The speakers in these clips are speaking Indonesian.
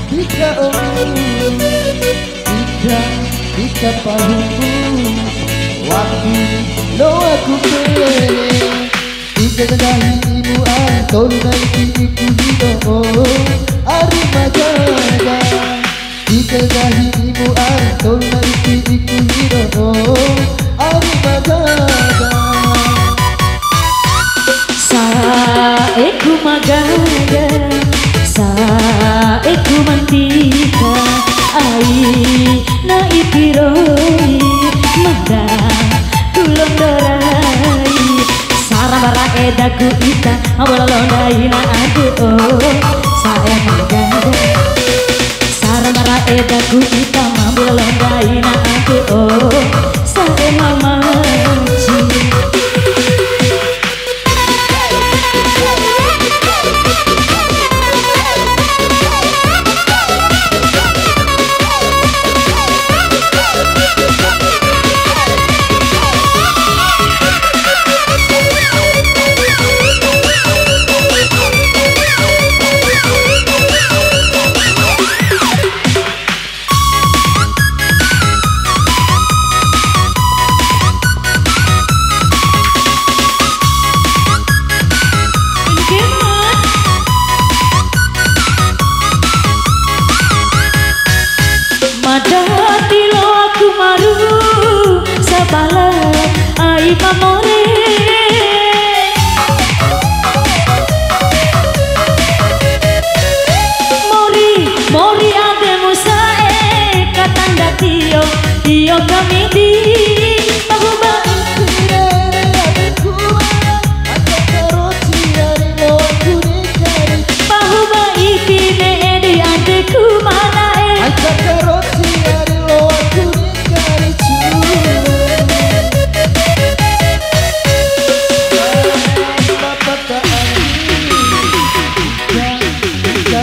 Tika omong Tika pahumu Waktu lo aku pilih Tika kadahimu Antolu naiki iku hido Ari majaga Tika kadahimu Antolu naiki iku hido Ari majaga Saeku magaga Saeku mantika Ai na ipiroi Mandang tulong dorai Sarabara edaku ita Mabololondai na aku Sae magaga Sarabara edaku ita Mabololondai na aku Sae mamaci Madati lo aku maru Sabala ai mamore Mori ade musae Katanda Iyo kami di Pahuba Pahuba ikine edi adeku manae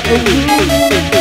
Oh